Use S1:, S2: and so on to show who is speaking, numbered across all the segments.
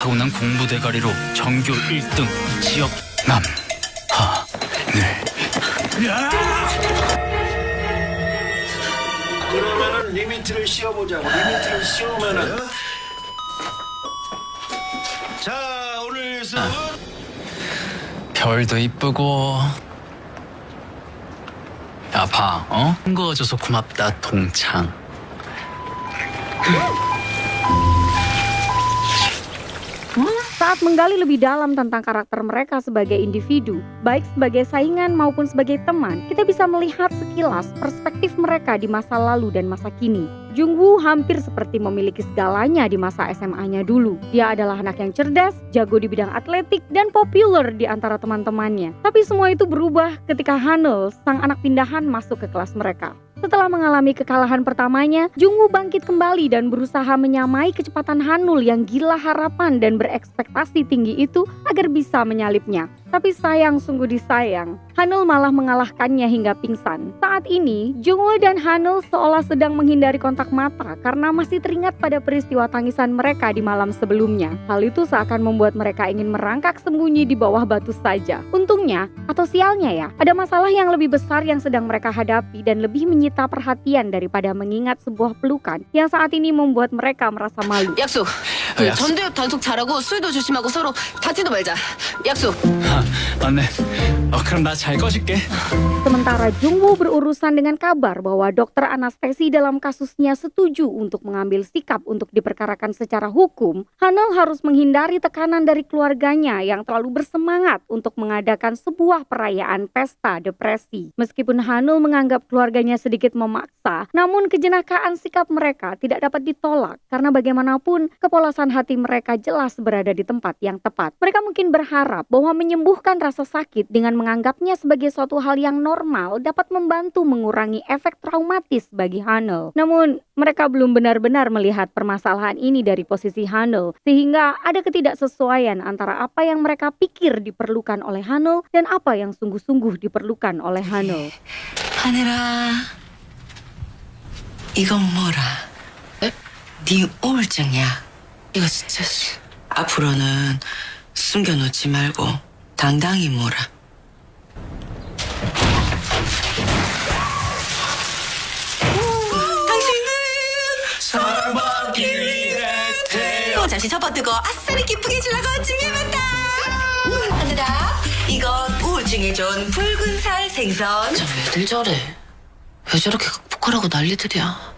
S1: 엄청난 공부 대가리로 전교 1등 지역 남하늘.
S2: 그러면은 리미트를 씌워보자고. 리미트를 씌우면은 자 오늘 수업은
S1: 별도 이쁘고. 야, 봐, 흥거워줘서 고맙다, 동창.
S3: Saat menggali lebih dalam tentang karakter mereka sebagai individu, baik sebagai saingan maupun sebagai teman, kita bisa melihat sekilas perspektif mereka di masa lalu dan masa kini. Jungwoo hampir seperti memiliki segalanya di masa SMA-nya dulu. Dia adalah anak yang cerdas, jago di bidang atletik, dan populer di antara teman-temannya. Tapi semua itu berubah ketika Hanul, sang anak pindahan, masuk ke kelas mereka. Setelah mengalami kekalahan pertamanya, Jungwoo bangkit kembali dan berusaha menyamai kecepatan Hanul yang gila harapan dan berekspektasi tinggi itu agar bisa menyalipnya. Tapi sayang sungguh disayang, Hanul malah mengalahkannya hingga pingsan. Saat ini, Jungwoo dan Hanul seolah sedang menghindari kontak mata karena masih teringat pada peristiwa tangisan mereka di malam sebelumnya. Hal itu seakan membuat mereka ingin merangkak sembunyi di bawah batu saja. Untungnya, atau sialnya ya, ada masalah yang lebih besar yang sedang mereka hadapi dan lebih menyita perhatian daripada mengingat sebuah pelukan yang saat ini membuat mereka merasa malu.
S4: 약속.
S1: 약속.
S4: 전두엽 단속 잘하고 술도 조심하고 서로 다치도 말자. 약속.
S1: 맞네. 그럼 나 잘 꺼질게.
S3: Sementara Jungwoo berurusan dengan kabar bahwa dokter anestesi dalam kasusnya setuju untuk mengambil sikap untuk diperkarakan secara hukum, Hanul harus menghindari tekanan dari keluarganya yang terlalu bersemangat untuk mengadakan sebuah perayaan pesta depresi. Meskipun Hanul menganggap keluarganya sedikit memaksa, namun kejenakaan sikap mereka tidak dapat ditolak karena bagaimanapun kepolosan hati mereka jelas berada di tempat yang tepat. Mereka mungkin berharap bahwa menyembuhkan rasa sakit dengan menganggapnya sebagai suatu hal yang normal dapat membantu mengurangi efek traumatis bagi Hanul. Namun, mereka belum benar-benar melihat permasalahan ini dari posisi Hanul, sehingga ada ketidaksesuaian antara apa yang mereka pikir diperlukan oleh Hanul dan apa yang sungguh-sungguh diperlukan oleh Hanul.
S4: 하늘아, 이건 뭐라? 네 우울증이야. 이거 진짜 앞으로는 숨겨놓지 말고 당당히 몰아. 당신은
S2: 사랑받기 위해 태어.
S4: 잠시 접어두고 아싸리 기쁘게 질러고 준비해봤다. 하늘아, 이건 우울증에 좋은 붉은 살 생선. 왜들 저래? 왜 저렇게 극복하라고 난리들이야?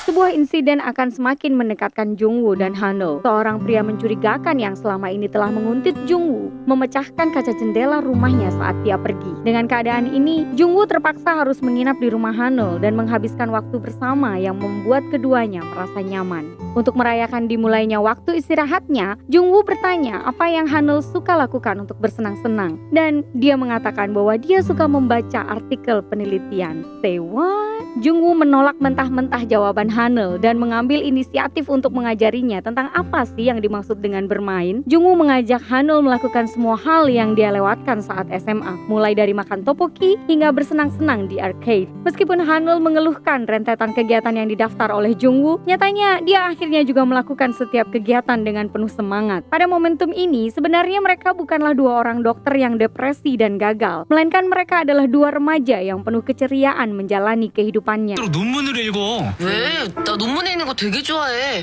S3: Sebuah insiden akan semakin mendekatkan Jungwoo dan Hanul. Seorang pria mencurigakan yang selama ini telah menguntit Jungwoo memecahkan kaca jendela rumahnya saat dia pergi. Dengan keadaan ini, Jungwoo terpaksa harus menginap di rumah Hanul dan menghabiskan waktu bersama yang membuat keduanya merasa nyaman. Untuk merayakan dimulainya waktu istirahatnya, Jungwoo bertanya apa yang Hanul suka lakukan untuk bersenang-senang. Dan dia mengatakan bahwa dia suka membaca artikel penelitian. Say what? Jungwoo menolak mentah-mentah jawaban Hanul dan mengambil inisiatif untuk mengajarinya tentang apa sih yang dimaksud dengan bermain. Jungwoo mengajak Hanul melakukan semua hal yang dia lewatkan saat SMA, mulai dari makan tteokbokki hingga bersenang-senang di arcade. Meskipun Hanul mengeluhkan rentetan kegiatan yang didaftar oleh Jungwoo, nyatanya dia akhirnya juga melakukan setiap kegiatan dengan penuh semangat. Pada momentum ini, sebenarnya mereka bukanlah dua orang dokter yang depresi dan gagal, melainkan mereka adalah dua remaja yang penuh keceriaan menjalani kehidupannya.
S1: 논문을 읽어.
S4: 왜? 나 논문 읽는 거 되게 좋아해.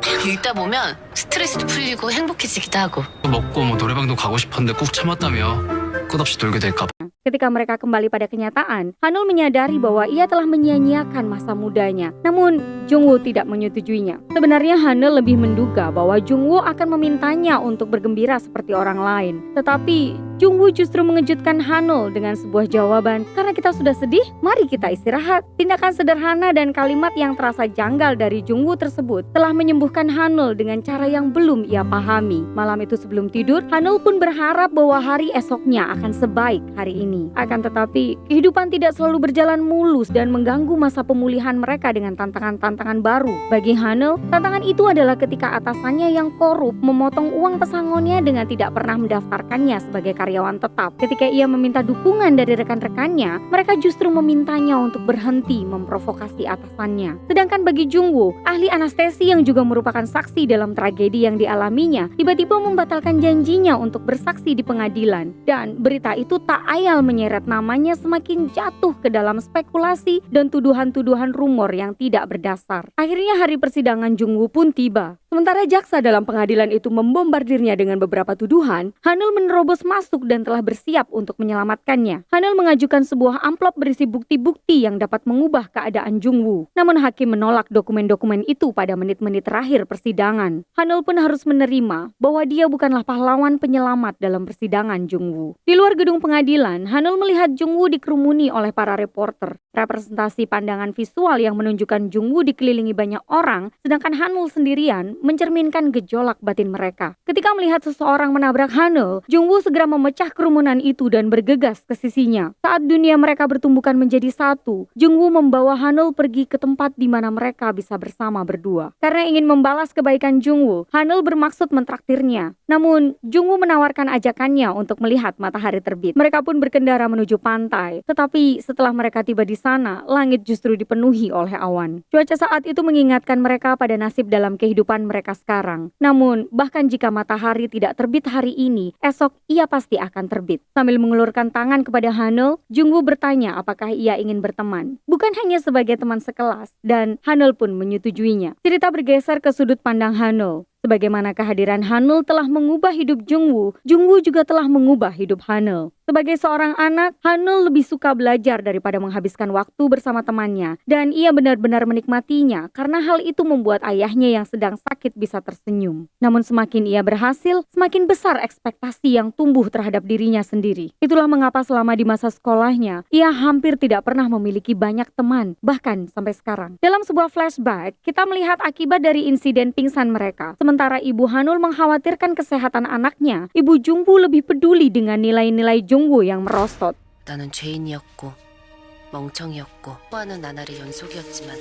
S4: 딱 읽다 보면 스트레스도 풀리고 행복해지기도 하고.
S1: 먹고 노래방도 가고 싶었는데 꾹 참았다며. 끝없이 놀게 될까 봐.
S3: Ketika mereka kembali pada kenyataan, Hanul menyadari bahwa ia telah menyia-nyiakan masa mudanya. Namun, Jungwoo tidak menyetujuinya. Sebenarnya Hanul lebih menduga bahwa Jungwoo akan memintanya untuk bergembira seperti orang lain. Tetapi, Jungwoo justru mengejutkan Hanul dengan sebuah jawaban, "Karena kita sudah sedih, mari kita istirahat." Tindakan sederhana dan kalimat yang terasa janggal dari Jungwoo tersebut telah menyembuhkan Hanul dengan cara yang belum ia pahami. Malam itu sebelum tidur, Hanul pun berharap bahwa hari esoknya akan sebaik hari ini. ini. Akan tetapi, kehidupan tidak selalu berjalan mulus dan mengganggu masa pemulihan mereka dengan tantangan-tantangan baru. Bagi Hanel, tantangan itu adalah ketika atasannya yang korup memotong uang pesangonnya dengan tidak pernah mendaftarkannya sebagai karyawan tetap. Ketika ia meminta dukungan dari rekan-rekannya, mereka justru memintanya untuk berhenti memprovokasi atasannya. Sedangkan bagi Jungwoo, ahli anestesi yang juga merupakan saksi dalam tragedi yang dialaminya, tiba-tiba membatalkan janjinya untuk bersaksi di pengadilan. Dan berita itu tak ayal menyeret namanya semakin jatuh ke dalam spekulasi dan tuduhan-tuduhan rumor yang tidak berdasar. Akhirnya hari persidangan Jungwoo pun tiba. Sementara jaksa dalam pengadilan itu membombardirnya dengan beberapa tuduhan, Hanul menerobos masuk dan telah bersiap untuk menyelamatkannya. Hanul mengajukan sebuah amplop berisi bukti-bukti yang dapat mengubah keadaan Jungwoo. Namun hakim menolak dokumen-dokumen itu pada menit-menit terakhir persidangan. Hanul pun harus menerima bahwa dia bukanlah pahlawan penyelamat dalam persidangan Jungwoo. Di luar gedung pengadilan, Hanul melihat Jungwoo dikerumuni oleh para reporter. Representasi pandangan visual yang menunjukkan Jungwoo dikelilingi banyak orang, sedangkan Hanul sendirian mencerminkan gejolak batin mereka. Ketika melihat seseorang menabrak Hanul, Jungwoo segera memecah kerumunan itu dan bergegas ke sisinya. Saat dunia mereka bertumbukan menjadi satu, Jungwoo membawa Hanul pergi ke tempat di mana mereka bisa bersama berdua. Karena ingin membalas kebaikan Jungwoo, Hanul bermaksud mentraktirnya. Namun, Jungwoo menawarkan ajakannya untuk melihat matahari terbit. Mereka pun berkendara menuju pantai. Tetapi setelah mereka tiba di sana, langit justru dipenuhi oleh awan. Cuaca saat itu mengingatkan mereka pada nasib dalam kehidupan mereka sekarang. Namun, bahkan jika matahari tidak terbit hari ini, esok ia pasti akan terbit. Sambil mengulurkan tangan kepada Hanul, Jungwoo bertanya apakah ia ingin berteman. Bukan hanya sebagai teman sekelas, dan Hanul pun menyetujuinya. Cerita bergeser ke sudut pandang Hanul. Sebagaimana kehadiran Hanul telah mengubah hidup Jungwoo, Jungwoo juga telah mengubah hidup Hanul. Sebagai seorang anak, Hanul lebih suka belajar daripada menghabiskan waktu bersama temannya, dan ia benar-benar menikmatinya karena hal itu membuat ayahnya yang sedang sakit bisa tersenyum. Namun semakin ia berhasil, semakin besar ekspektasi yang tumbuh terhadap dirinya sendiri. Itulah mengapa selama di masa sekolahnya, ia hampir tidak pernah memiliki banyak teman, bahkan sampai sekarang. Dalam sebuah flashback, kita melihat akibat dari insiden pingsan mereka. Sementara ibu Hanul mengkhawatirkan kesehatan anaknya, ibu Jungwoo lebih peduli dengan nilai-nilai Jungwoo yang merosot.
S4: 나는 죄인이었고 멍청이었고 수많은 나날의 연속이었지만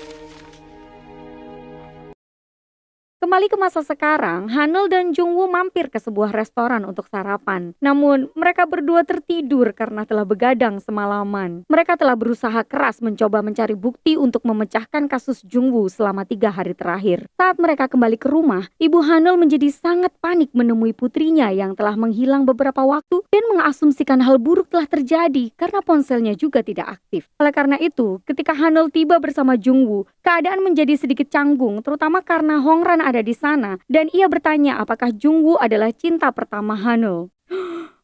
S3: Kembali ke masa sekarang, Hanul dan Jungwoo mampir ke sebuah restoran untuk sarapan. Namun, mereka berdua tertidur karena telah begadang semalaman. Mereka telah berusaha keras mencoba mencari bukti untuk memecahkan kasus Jungwoo selama 3 hari terakhir. Saat mereka kembali ke rumah, ibu Hanul menjadi sangat panik menemui putrinya yang telah menghilang beberapa waktu dan mengasumsikan hal buruk telah terjadi karena ponselnya juga tidak aktif. Oleh karena itu, ketika Hanul tiba bersama Jungwoo, keadaan menjadi sedikit canggung, terutama karena Hongran ada di sana, dan ia bertanya apakah Jungwoo adalah cinta pertama Hanul.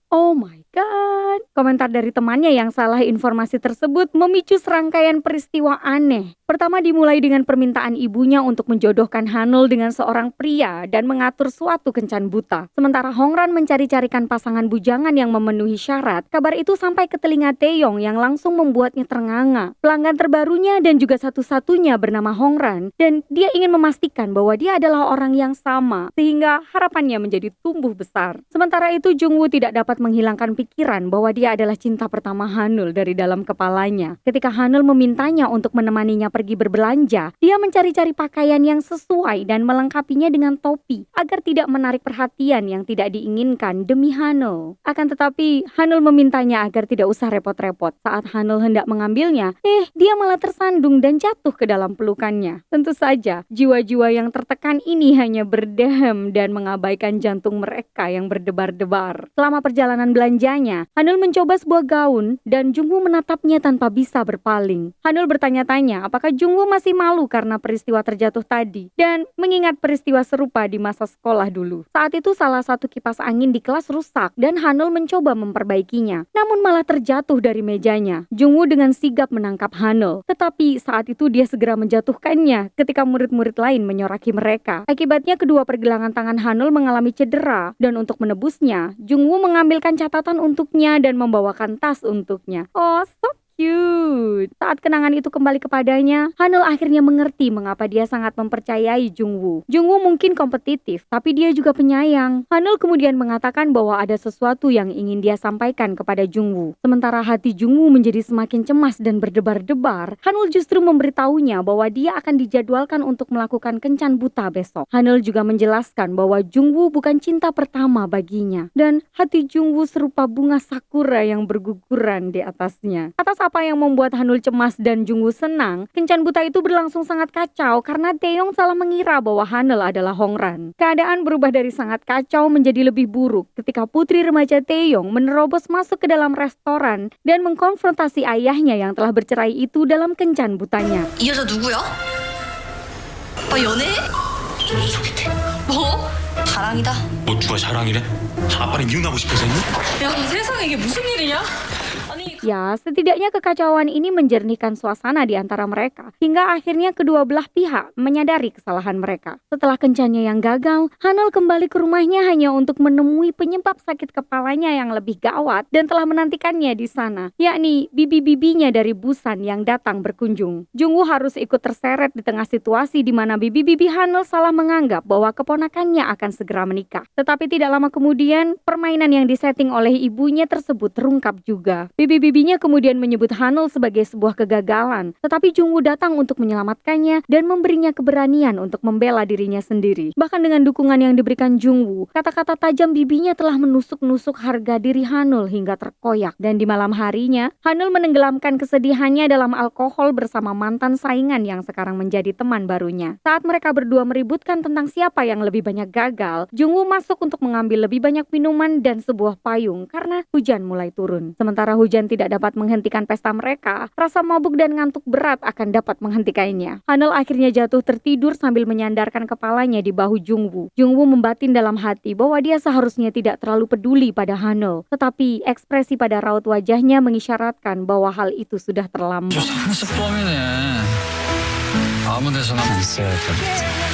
S3: Oh my god. Komentar dari temannya yang salah informasi tersebut memicu serangkaian peristiwa aneh. Pertama dimulai dengan permintaan ibunya untuk menjodohkan Hanul dengan seorang pria dan mengatur suatu kencan buta. Sementara Hongran mencari-carikan pasangan bujangan yang memenuhi syarat, kabar itu sampai ke telinga Taeyong yang langsung membuatnya ternganga. Pelanggan terbarunya dan juga satu-satunya bernama Hongran, dan dia ingin memastikan bahwa dia adalah orang yang sama, sehingga harapannya menjadi tumbuh besar. Sementara itu Jungwoo tidak dapat menghilangkan pikiran bahwa dia adalah cinta pertama Hanul dari dalam kepalanya. Ketika Hanul memintanya untuk menemaninya pergi berbelanja, dia mencari-cari pakaian yang sesuai dan melengkapinya dengan topi agar tidak menarik perhatian yang tidak diinginkan demi Hanul. Akan tetapi, Hanul memintanya agar tidak usah repot-repot. Saat Hanul hendak mengambilnya, dia malah tersandung dan jatuh ke dalam pelukannya. Tentu saja, jiwa-jiwa yang tertekan ini hanya berdehem dan mengabaikan jantung mereka yang berdebar-debar. Selama perjalanan belanjanya, Hanul mencoba sebuah gaun dan Jungwoo menatapnya tanpa bisa berpaling. Hanul bertanya-tanya apakah Jungwoo masih malu karena peristiwa terjatuh tadi dan mengingat peristiwa serupa di masa sekolah dulu. Saat itu salah satu kipas angin di kelas rusak dan Hanul mencoba memperbaikinya, namun malah terjatuh dari mejanya. Jungwoo dengan sigap menangkap Hanul, tetapi saat itu dia segera menjatuhkannya ketika murid-murid lain menyoraki mereka. Akibatnya kedua pergelangan tangan Hanul mengalami cedera dan untuk menebusnya, Jungwoo mengambilkan catatan untuknya dan membawakan tas untuknya. Oh, so cute. Saat kenangan itu kembali kepadanya, Hanul akhirnya mengerti mengapa dia sangat mempercayai Jungwoo. Jungwoo mungkin kompetitif, tapi dia juga penyayang. Hanul kemudian mengatakan bahwa ada sesuatu yang ingin dia sampaikan kepada Jungwoo. Sementara hati Jungwoo menjadi semakin cemas dan berdebar-debar, Hanul justru memberitahunya bahwa dia akan dijadwalkan untuk melakukan kencan buta besok. Hanul juga menjelaskan bahwa Jungwoo bukan cinta pertama baginya, dan hati Jungwoo serupa bunga sakura yang berguguran di atasnya. Atas apa yang membuat Hanul cemas dan Jungwoo senang, kencan buta itu berlangsung sangat kacau karena Taeyong salah mengira bahwa Hanul adalah Hongran. Keadaan berubah dari sangat kacau menjadi lebih buruk ketika putri remaja Taeyong menerobos masuk ke dalam restoran dan mengkonfrontasi ayahnya yang telah bercerai itu dalam kencan butanya.
S4: 이 여자 누구야? 연애해?
S5: 소개팅.
S4: 뭐? 자랑이다.
S5: 뭐 누가 자랑이래? 아빠는 이혼하고 싶어서 했니?
S4: 야, 세상에 이게 무슨 일이냐? 아니,
S3: Ya, setidaknya kekacauan ini menjernihkan suasana di antara mereka, hingga akhirnya kedua belah pihak menyadari kesalahan mereka. Setelah kencannya yang gagal, Hanul kembali ke rumahnya hanya untuk menemui penyebab sakit kepalanya yang lebih gawat dan telah menantikannya di sana, yakni bibi-bibinya dari Busan yang datang berkunjung. Jungwoo harus ikut terseret di tengah situasi di mana bibi-bibi Hanul salah menganggap bahwa keponakannya akan segera menikah. Tetapi tidak lama kemudian, permainan yang disetting oleh ibunya tersebut terungkap juga. Bibi-bibinya kemudian menyebut Hanul sebagai sebuah kegagalan, tetapi Jungwoo datang untuk menyelamatkannya dan memberinya keberanian untuk membela dirinya sendiri. Bahkan dengan dukungan yang diberikan Jungwoo, kata-kata tajam bibinya telah menusuk-nusuk harga diri Hanul hingga terkoyak. Dan di malam harinya, Hanul menenggelamkan kesedihannya dalam alkohol bersama mantan saingan yang sekarang menjadi teman barunya. Saat mereka berdua meributkan tentang siapa yang lebih banyak gagal, Jungwoo masuk untuk mengambil lebih banyak minuman dan sebuah payung karena hujan mulai turun. Sementara hujan tidak dapat menghentikan pesta mereka, rasa mabuk dan ngantuk berat akan dapat menghentikannya. Hanul akhirnya jatuh tertidur sambil menyandarkan kepalanya di bahu Jungwoo. Jungwoo membatin dalam hati bahwa dia seharusnya tidak terlalu peduli pada Hanul, tetapi ekspresi pada raut wajahnya mengisyaratkan bahwa hal itu sudah terlambat.
S1: 상습범이네. 아무 데서나 있어야 돼.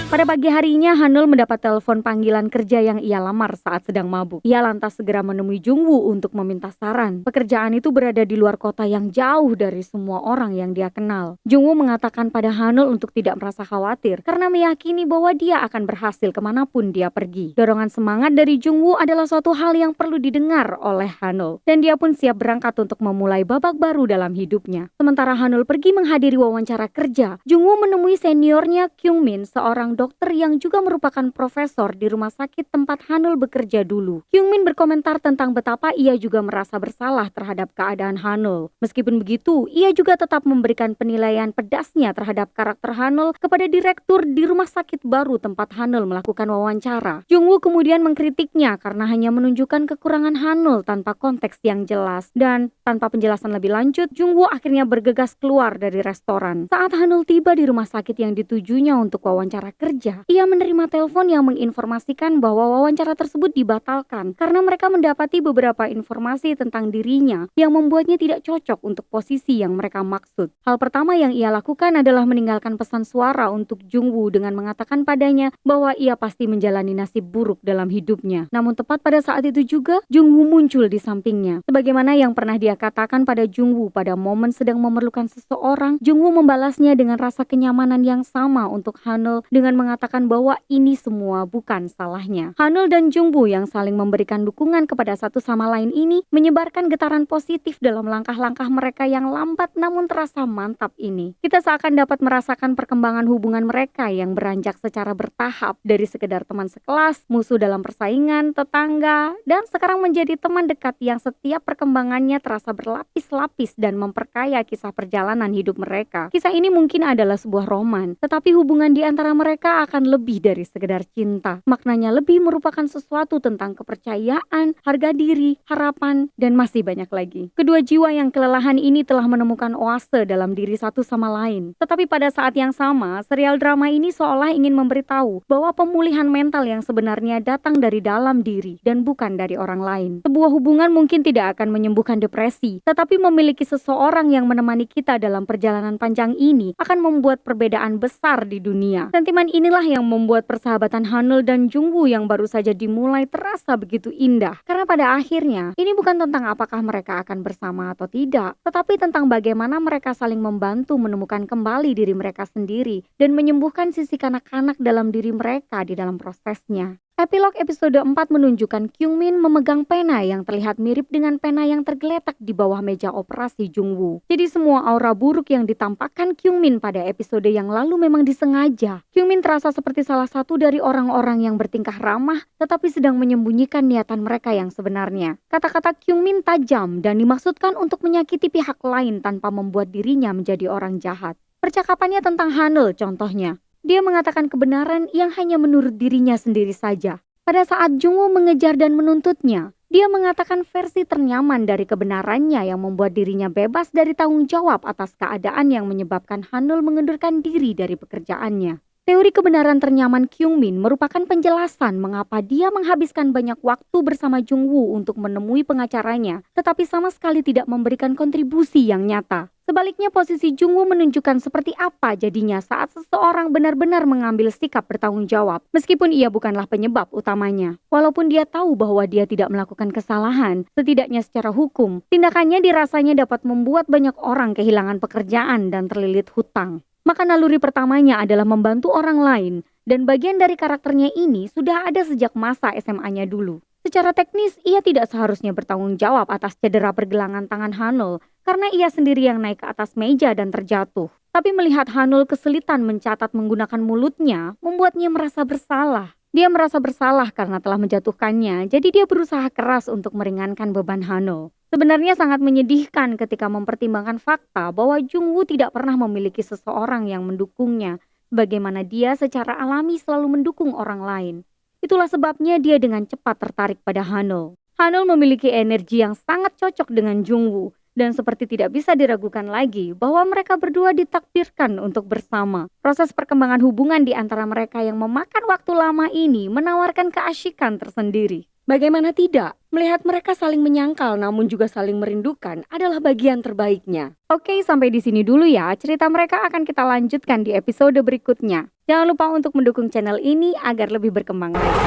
S3: Pada pagi harinya, Hanul mendapat telepon panggilan kerja yang ia lamar saat sedang mabuk. Ia lantas segera menemui Jungwoo untuk meminta saran. Pekerjaan itu berada di luar kota yang jauh dari semua orang yang dia kenal. Jungwoo mengatakan pada Hanul untuk tidak merasa khawatir karena meyakini bahwa dia akan berhasil kemanapun dia pergi. Dorongan semangat dari Jungwoo adalah suatu hal yang perlu didengar oleh Hanul, dan dia pun siap berangkat untuk memulai babak baru dalam hidupnya. Sementara Hanul pergi menghadiri wawancara kerja, Jungwoo menemui seniornya Kyungmin, seorang dokter yang juga merupakan profesor di rumah sakit tempat Hanul bekerja dulu. Kyungmin berkomentar tentang betapa ia juga merasa bersalah terhadap keadaan Hanul. Meskipun begitu, ia juga tetap memberikan penilaian pedasnya terhadap karakter Hanul kepada direktur di rumah sakit baru tempat Hanul melakukan wawancara. Jungwoo kemudian mengkritiknya karena hanya menunjukkan kekurangan Hanul tanpa konteks yang jelas, dan tanpa penjelasan lebih lanjut, Jungwoo akhirnya bergegas keluar dari restoran. Saat Hanul tiba di rumah sakit yang ditujunya untuk wawancara kerja, ia menerima telepon yang menginformasikan bahwa wawancara tersebut dibatalkan karena mereka mendapati beberapa informasi tentang dirinya yang membuatnya tidak cocok untuk posisi yang mereka maksud. Hal pertama yang ia lakukan adalah meninggalkan pesan suara untuk Jungwoo dengan mengatakan padanya bahwa ia pasti menjalani nasib buruk dalam hidupnya. Namun tepat pada saat itu juga, Jungwoo muncul di sampingnya. Sebagaimana yang pernah dia katakan pada Jungwoo pada momen sedang memerlukan seseorang, Jungwoo membalasnya dengan rasa kenyamanan yang sama untuk Hanul dengan mengatakan bahwa ini semua bukan salahnya. Hanul dan Jungwoo yang saling memberikan dukungan kepada satu sama lain ini menyebarkan getaran positif dalam langkah-langkah mereka yang lambat namun terasa mantap ini. Kita seakan dapat merasakan perkembangan hubungan mereka yang beranjak secara bertahap dari sekedar teman sekelas, musuh dalam persaingan, tetangga, dan sekarang menjadi teman dekat yang setiap perkembangannya terasa berlapis-lapis dan memperkaya kisah perjalanan hidup mereka. Kisah ini mungkin adalah sebuah roman, tetapi hubungan di antara mereka akan lebih dari sekedar cinta. Maknanya lebih merupakan sesuatu tentang kepercayaan, harga diri, harapan, dan masih banyak lagi. Kedua jiwa yang kelelahan ini telah menemukan oase dalam diri satu sama lain. Tetapi pada saat yang sama, serial drama ini seolah ingin memberitahu bahwa pemulihan mental yang sebenarnya datang dari dalam diri dan bukan dari orang lain. Sebuah hubungan mungkin tidak akan menyembuhkan depresi, tetapi memiliki seseorang yang menemani kita dalam perjalanan panjang ini akan membuat perbedaan besar di dunia. Sentimen inilah yang membuat persahabatan Hanul dan Jungwoo yang baru saja dimulai terasa begitu indah. Karena pada akhirnya, ini bukan tentang apakah mereka akan bersama atau tidak, tetapi tentang bagaimana mereka saling membantu menemukan kembali diri mereka sendiri dan menyembuhkan sisi kanak-kanak dalam diri mereka di dalam prosesnya. Epilog episode 4 menunjukkan Kyungmin memegang pena yang terlihat mirip dengan pena yang tergeletak di bawah meja operasi Jungwoo. Jadi semua aura buruk yang ditampakkan Kyungmin pada episode yang lalu memang disengaja. Kyungmin terasa seperti salah satu dari orang-orang yang bertingkah ramah tetapi sedang menyembunyikan niatan mereka yang sebenarnya. Kata-kata Kyungmin tajam dan dimaksudkan untuk menyakiti pihak lain tanpa membuat dirinya menjadi orang jahat. Percakapannya tentang Hanul contohnya. Dia mengatakan kebenaran yang hanya menurut dirinya sendiri saja. Pada saat Jungwoo mengejar dan menuntutnya, dia mengatakan versi ternyaman dari kebenarannya yang membuat dirinya bebas dari tanggung jawab atas keadaan yang menyebabkan Hanul mengundurkan diri dari pekerjaannya. Teori kebenaran ternyaman Kyungmin merupakan penjelasan mengapa dia menghabiskan banyak waktu bersama Jungwoo untuk menemui pengacaranya, tetapi sama sekali tidak memberikan kontribusi yang nyata. Sebaliknya posisi Jungwoo menunjukkan seperti apa jadinya saat seseorang benar-benar mengambil sikap bertanggung jawab, meskipun ia bukanlah penyebab utamanya. Walaupun dia tahu bahwa dia tidak melakukan kesalahan, setidaknya secara hukum, tindakannya dirasanya dapat membuat banyak orang kehilangan pekerjaan dan terlilit hutang. Maka naluri pertamanya adalah membantu orang lain, dan bagian dari karakternya ini sudah ada sejak masa SMA-nya dulu. Secara teknis, ia tidak seharusnya bertanggung jawab atas cedera pergelangan tangan Hanul karena ia sendiri yang naik ke atas meja dan terjatuh. Tapi melihat Hanul kesulitan mencatat menggunakan mulutnya, membuatnya merasa bersalah. Dia merasa bersalah karena telah menjatuhkannya, jadi dia berusaha keras untuk meringankan beban Hanul. Sebenarnya sangat menyedihkan ketika mempertimbangkan fakta bahwa Jungwoo tidak pernah memiliki seseorang yang mendukungnya, bagaimana dia secara alami selalu mendukung orang lain. Itulah sebabnya dia dengan cepat tertarik pada Hanul. Hanul memiliki energi yang sangat cocok dengan Jungwoo dan seperti tidak bisa diragukan lagi bahwa mereka berdua ditakdirkan untuk bersama. Proses perkembangan hubungan di antara mereka yang memakan waktu lama ini menawarkan keasyikan tersendiri. Bagaimana tidak? Melihat mereka saling menyangkal namun juga saling merindukan adalah bagian terbaiknya. Oke, sampai di sini dulu ya. Cerita mereka akan kita lanjutkan di episode berikutnya. Jangan lupa untuk mendukung channel ini agar lebih berkembang lagi.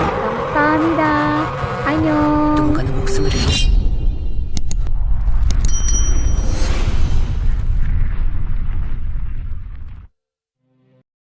S3: Kamsahamnida. Annyeong.
S4: 누군가는 목숨을 잃어